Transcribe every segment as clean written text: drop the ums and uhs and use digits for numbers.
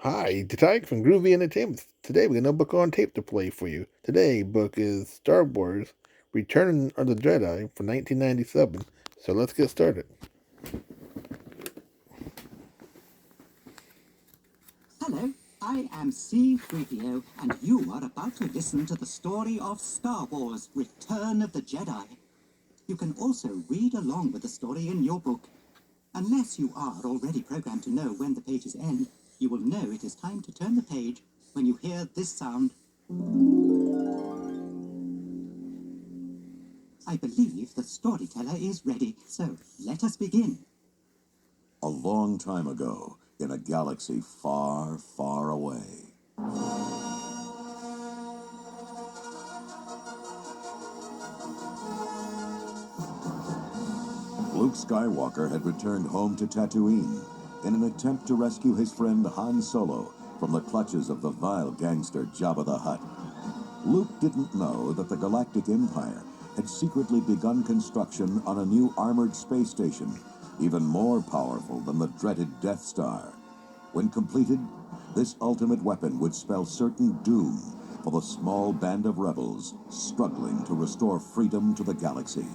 Hi, Detective from Groovy Entertainment. Today we got a book on tape to play for you. Today book is Star Wars Return of the Jedi from 1997. So let's get started. Hello, I am C-3PO, and you are about to listen to the story of Star Wars Return of the Jedi. You can also read along with the story in your book. Unless you are already programmed to know when the pages end, you will know it is time to turn the page when you hear this sound. I believe the storyteller is ready, so let us begin. A long time ago, in a galaxy far, far away. Luke Skywalker had returned home to Tatooine in an attempt to rescue his friend Han Solo from the clutches of the vile gangster Jabba the Hutt. Luke didn't know that the Galactic Empire had secretly begun construction on a new armored space station, even more powerful than the dreaded Death Star. When completed, this ultimate weapon would spell certain doom for the small band of rebels struggling to restore freedom to the galaxy.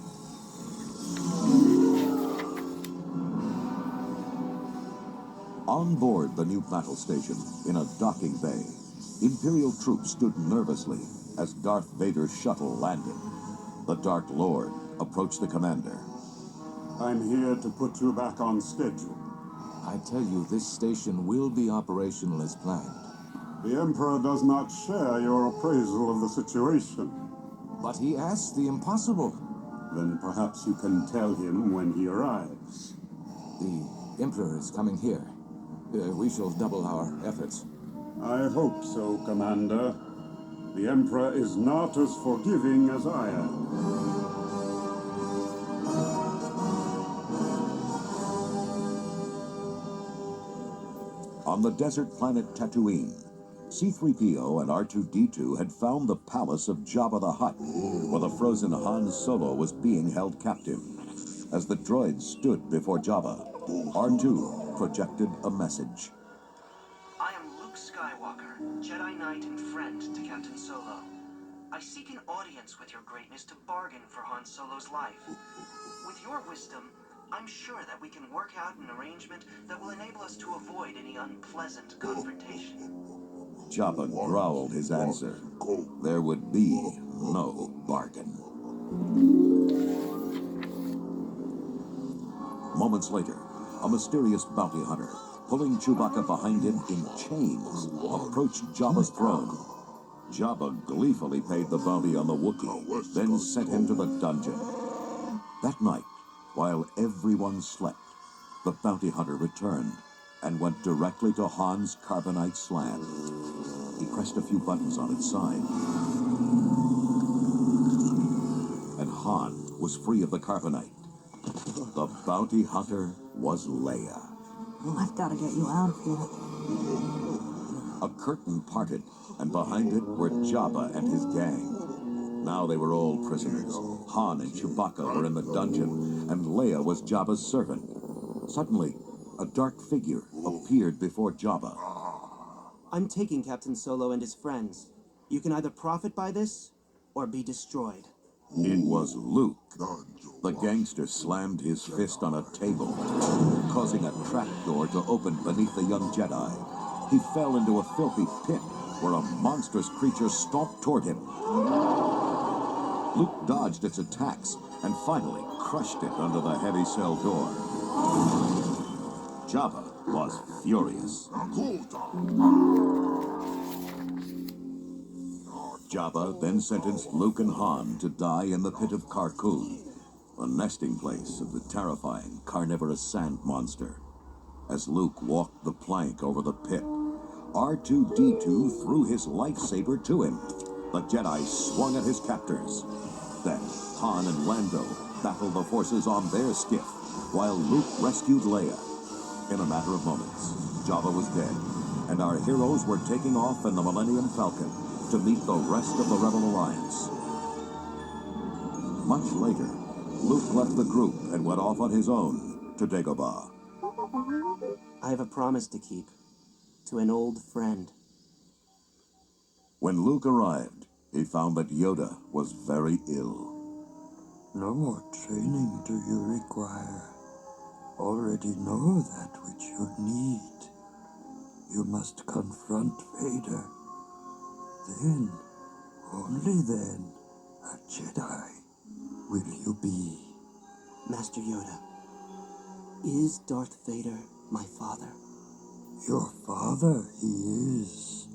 On board the new battle station, in a docking bay, Imperial troops stood nervously as Darth Vader's shuttle landed. The Dark Lord approached the commander. I'm here to put you back on schedule. I tell you, this station will be operational as planned. The Emperor does not share your appraisal of the situation. But he asked the impossible. Then perhaps you can tell him when he arrives. The Emperor is coming here. We shall double our efforts. I hope so, Commander. The Emperor is not as forgiving as I am. On the desert planet Tatooine, C-3PO and R2-D2 had found the palace of Jabba the Hutt, where the frozen Han Solo was being held captive. As the droids stood before Jabba, R2 projected a message. I am Luke Skywalker, Jedi Knight and friend to Captain Solo. I seek an audience with your greatness to bargain for Han Solo's life. With your wisdom, I'm sure that we can work out an arrangement that will enable us to avoid any unpleasant confrontation. Jabba growled his answer. There would be no bargain. Moments later, a mysterious bounty hunter, pulling Chewbacca behind him in chains, approached Jabba's throne. Jabba gleefully paid the bounty on the Wookiee, then sent him to the dungeon. That night, while everyone slept, the bounty hunter returned and went directly to Han's carbonite slab. He pressed a few buttons on its side, and Han was free of the carbonite. The bounty hunter was Leia. I've got to get you out of here. A curtain parted, and behind it were Jabba and his gang. Now they were all prisoners. Han and Chewbacca were in the dungeon, and Leia was Jabba's servant. Suddenly, a dark figure appeared before Jabba. I'm taking Captain Solo and his friends. You can either profit by this, or be destroyed. It was Luke. The gangster slammed his fist on a table, causing a trapdoor to open beneath the young Jedi. He fell into a filthy pit where a monstrous creature stalked toward him. Luke dodged its attacks and finally crushed it under the heavy cell door. Jabba was furious. Jabba then sentenced Luke and Han to die in the pit of Carkoon, a nesting place of the terrifying carnivorous sand monster. As Luke walked the plank over the pit, R2-D2 threw his lightsaber to him. The Jedi swung at his captors. Then Han and Lando battled the forces on their skiff, while Luke rescued Leia. In a matter of moments, Jabba was dead, and our heroes were taking off in the Millennium Falcon to meet the rest of the Rebel Alliance. Much later, Luke left the group and went off on his own to Dagobah. I have a promise to keep. to an old friend. When Luke arrived, he found that Yoda was very ill. No more training do you require. Already know that which you need. You must confront Vader. Then, only then, a Jedi will you be. Master Yoda, is Darth Vader my father? Your father, he is.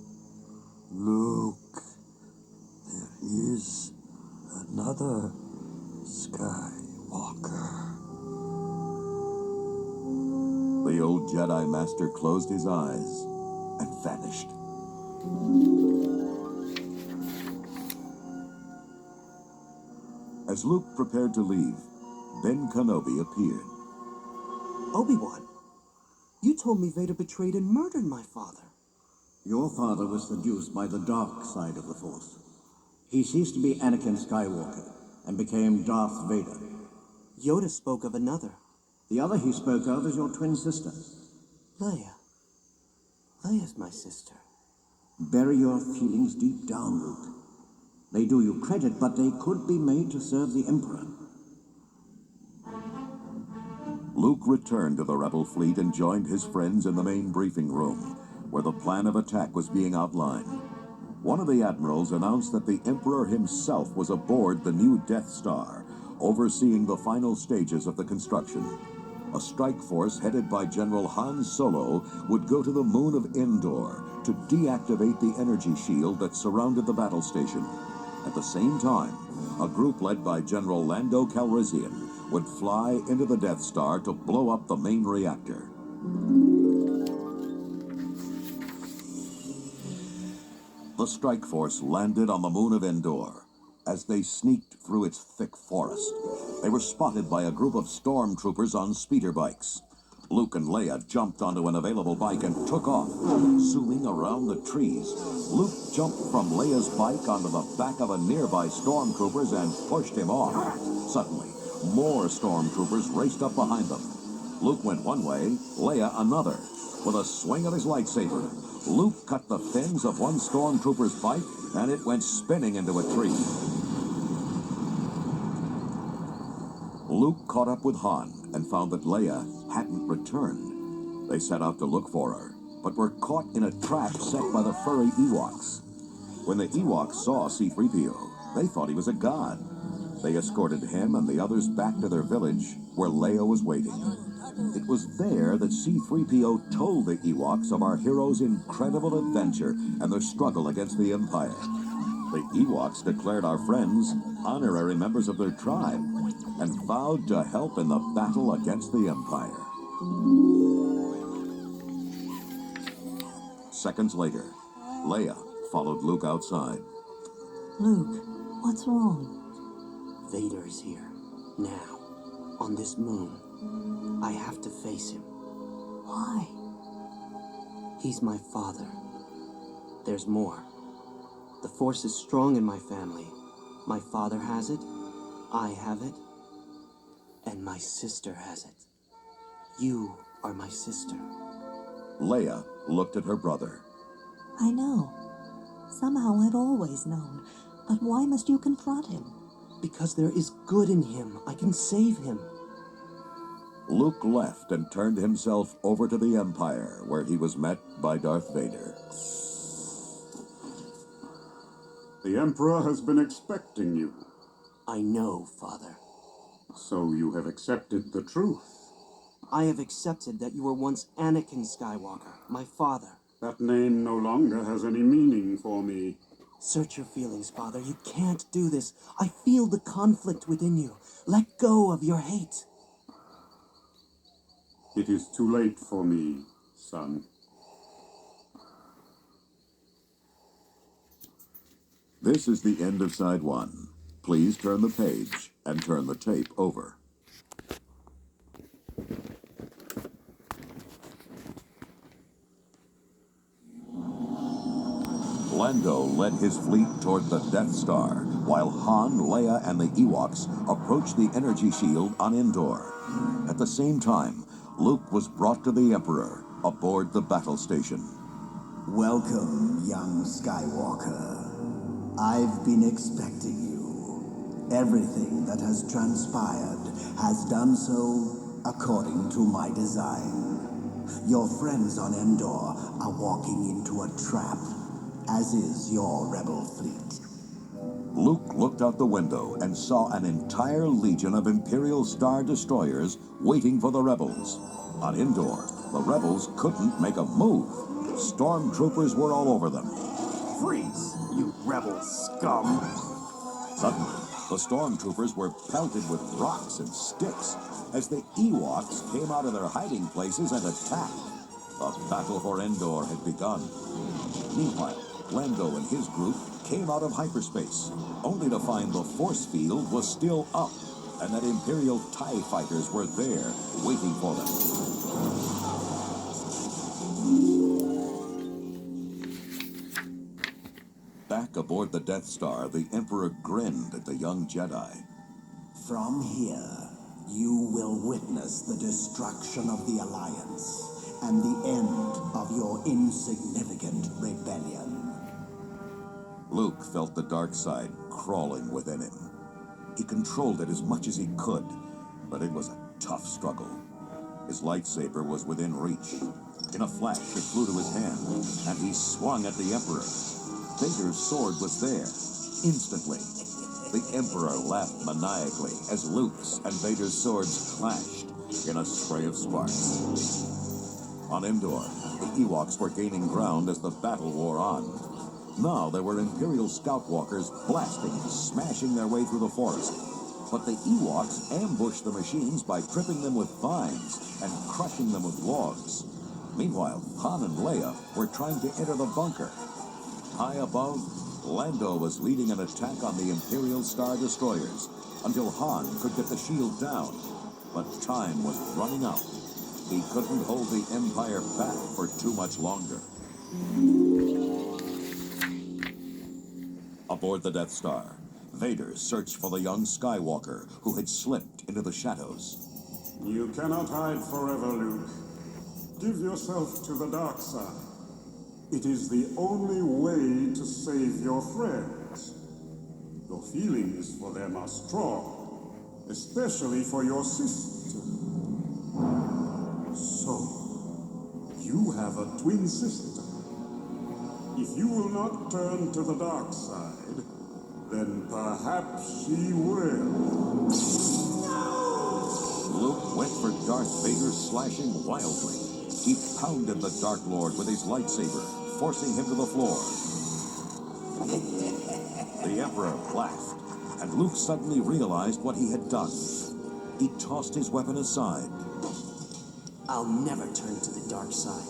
Luke, there is another Skywalker. The old Jedi Master closed his eyes and vanished. As Luke prepared to leave, Ben Kenobi appeared. Obi-Wan, you told me Vader betrayed and murdered my father. Your father was seduced by the dark side of the Force. He ceased to be Anakin Skywalker and became Darth Vader. Yoda spoke of another. The other he spoke of is your twin sister. Leia. Leia's my sister. Bury your feelings deep down, Luke. They do you credit, but they could be made to serve the Emperor. Luke returned to the rebel fleet and joined his friends in the main briefing room, where the plan of attack was being outlined. One of the admirals announced that the Emperor himself was aboard the new Death Star, overseeing the final stages of the construction. A strike force headed by General Han Solo would go to the moon of Endor to deactivate the energy shield that surrounded the battle station. At the same time, a group led by General Lando Calrissian would fly into the Death Star to blow up the main reactor. The strike force landed on the moon of Endor. As they sneaked through its thick forest, they were spotted by a group of stormtroopers on speeder bikes. Luke and Leia jumped onto an available bike and took off, zooming around the trees. Luke jumped from Leia's bike onto the back of a nearby stormtroopers and pushed him off. Suddenly, more stormtroopers raced up behind them. Luke went one way, Leia another. With a swing of his lightsaber, Luke cut the fins of one stormtrooper's bike, and it went spinning into a tree. Luke caught up with Han and found that Leia hadn't returned. They set out to look for her, but were caught in a trap set by the furry Ewoks. When the Ewoks saw C-3PO, they thought he was a god. They escorted him and the others back to their village, where Leia was waiting. It was there that C-3PO told the Ewoks of our heroes' incredible adventure and their struggle against the Empire. The Ewoks declared our friends honorary members of their tribe and vowed to help in the battle against the Empire. Seconds later, Leia followed Luke outside. Luke, what's wrong? Vader is here. Now. On this moon. I have to face him. Why? He's my father. There's more. The Force is strong in my family. My father has it, I have it, and my sister has it. You are my sister. Leia looked at her brother. I know. Somehow I've always known. But why must you confront him? Because there is good in him. I can save him. Luke left and turned himself over to the Empire, where he was met by Darth Vader. The Emperor has been expecting you. I know, Father. So you have accepted the truth. I have accepted that you were once Anakin Skywalker, my father. That name no longer has any meaning for me. Search your feelings, Father. You can't do this. I feel the conflict within you. Let go of your hate. It is too late for me, son. This is the end of Side 1. Please turn the page and turn the tape over. Lando led his fleet toward the Death Star, while Han, Leia, and the Ewoks approached the energy shield on Endor. At the same time, Luke was brought to the Emperor aboard the battle station. Welcome, young Skywalker. I've been expecting you. Everything that has transpired has done so according to my design. Your friends on Endor are walking into a trap, as is your rebel fleet. Luke looked out the window and saw an entire legion of Imperial Star Destroyers waiting for the rebels. On Endor, the rebels couldn't make a move. Stormtroopers were all over them. Freeze, you rebel scum! Suddenly, the stormtroopers were pelted with rocks and sticks as the Ewoks came out of their hiding places and attacked. The battle for Endor had begun. Meanwhile, Lando and his group came out of hyperspace, only to find the force field was still up and that Imperial TIE fighters were there waiting for them. Back aboard the Death Star, the Emperor grinned at the young Jedi. From here, you will witness the destruction of the Alliance and the end of your insignificant rebellion. Luke felt the dark side crawling within him. He controlled it as much as he could, but it was a tough struggle. His lightsaber was within reach. In a flash, it flew to his hand, and he swung at the Emperor. Vader's sword was there, instantly. The Emperor laughed maniacally as Luke's and Vader's swords clashed in a spray of sparks. On Endor, the Ewoks were gaining ground as the battle wore on. Now there were Imperial scout walkers blasting and smashing their way through the forest. But the Ewoks ambushed the machines by tripping them with vines and crushing them with logs. Meanwhile, Han and Leia were trying to enter the bunker. High above, Lando was leading an attack on the Imperial Star Destroyers until Han could get the shield down. But time was running out. He couldn't hold the Empire back for too much longer. Aboard the Death Star, Vader searched for the young Skywalker who had slipped into the shadows. You cannot hide forever, Luke. Give yourself to the dark side. It is the only way to save your friends. Your feelings for them are strong, especially for your sister. So, you have a twin sister. If you will not turn to the dark side, then perhaps she will. Luke went for Darth Vader, slashing wildly. He pounded the Dark Lord with his lightsaber, forcing him to the floor. The Emperor laughed, and Luke suddenly realized what he had done. He tossed his weapon aside. I'll never turn to the dark side.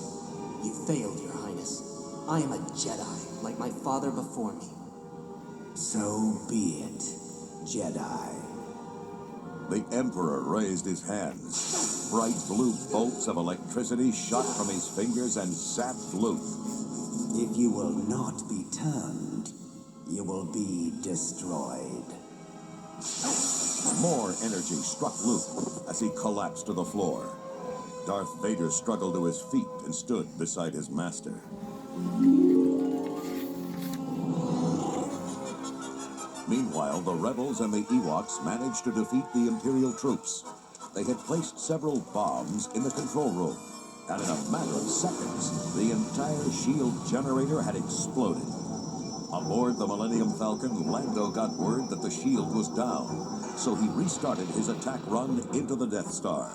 You failed, Your Highness. I am a Jedi, like my father before me. So be it, Jedi. The Emperor raised his hands. Bright blue bolts of electricity shot from his fingers and zapped Luke. If you will not be turned, you will be destroyed. More energy struck Luke as he collapsed to the floor. Darth Vader struggled to his feet and stood beside his master. Meanwhile, the rebels and the Ewoks managed to defeat the Imperial troops. They had placed several bombs in the control room, and in a matter of seconds, the entire shield generator had exploded. Aboard the Millennium Falcon, Lando got word that the shield was down, so he restarted his attack run into the Death Star.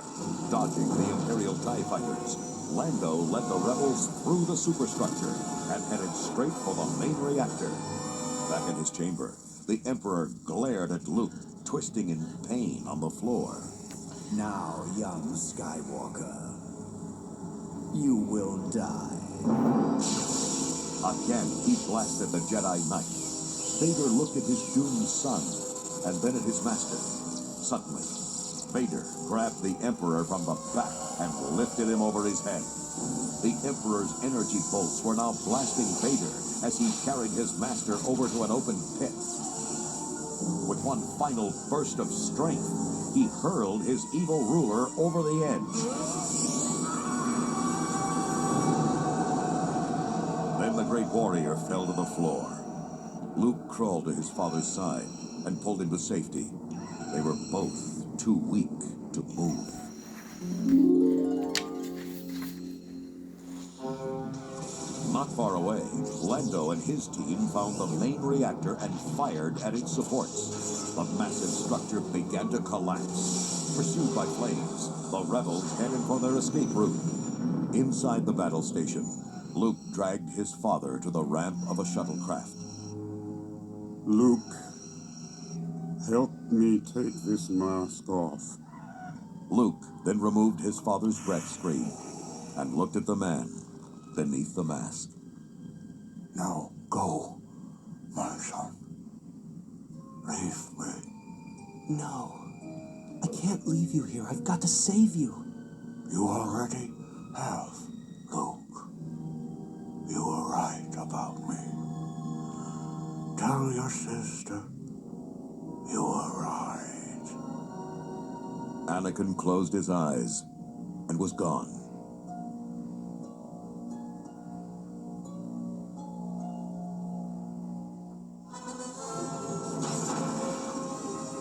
Dodging the Imperial TIE fighters, Lando led the rebels through the superstructure and headed straight for the main reactor. Back in his chamber, the Emperor glared at Luke, twisting in pain on the floor. Now, young Skywalker, you will die. Again, he blasted the Jedi Knight. Vader looked at his doomed son, and then at his master. Suddenly, Vader grabbed the Emperor from the back and lifted him over his head. The Emperor's energy bolts were now blasting Vader as he carried his master over to an open pit. With one final burst of strength, he hurled his evil ruler over the edge. Then the great warrior fell to the floor. Luke crawled to his father's side and pulled him to safety. They were both too weak to move. Not far away, Lando and his team found the main reactor and fired at its supports. The massive structure began to collapse. Pursued by flames, the rebels headed for their escape route. Inside the battle station, Luke dragged his father to the ramp of a shuttlecraft. Luke, help me take this mask off. Luke then removed his father's breath screen and looked at the man beneath the mask. Now go, my son. Leave me. No. I can't leave you here. I've got to save you. You already have, Luke. You were right about me. Tell your sister you were right. Anakin closed his eyes and was gone.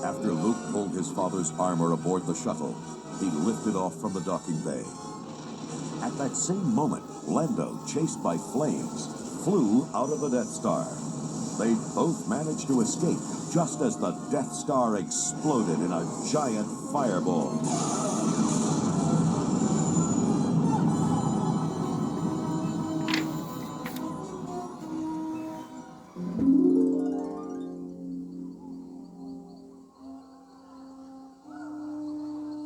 After Luke pulled his father's armor aboard the shuttle, he lifted off from the docking bay. At that same moment, Lando, chased by flames, flew out of the Death Star. They both managed to escape just as the Death Star exploded in a giant fireball.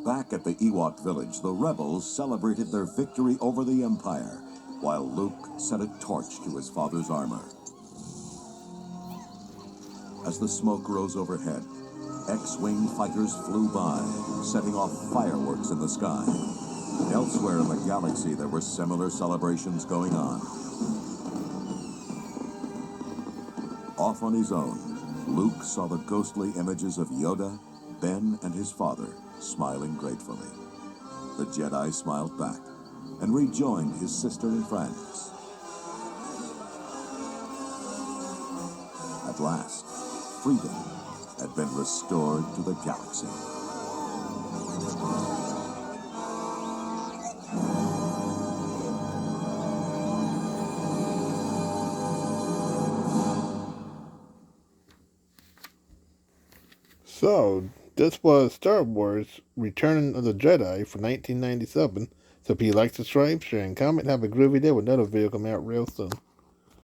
Back at the Ewok village, the rebels celebrated their victory over the Empire, while Luke set a torch to his father's armor. As the smoke rose overhead, X-Wing fighters flew by, setting off fireworks in the sky. Elsewhere in the galaxy, there were similar celebrations going on. Off on his own, Luke saw the ghostly images of Yoda, Ben, and his father smiling gratefully. The Jedi smiled back and rejoined his sister and friends. At last, freedom had been restored to the galaxy. So, this was Star Wars Return of the Jedi for 1997. So if you like, subscribe, share, and comment. Have a groovy day with another video coming out real soon.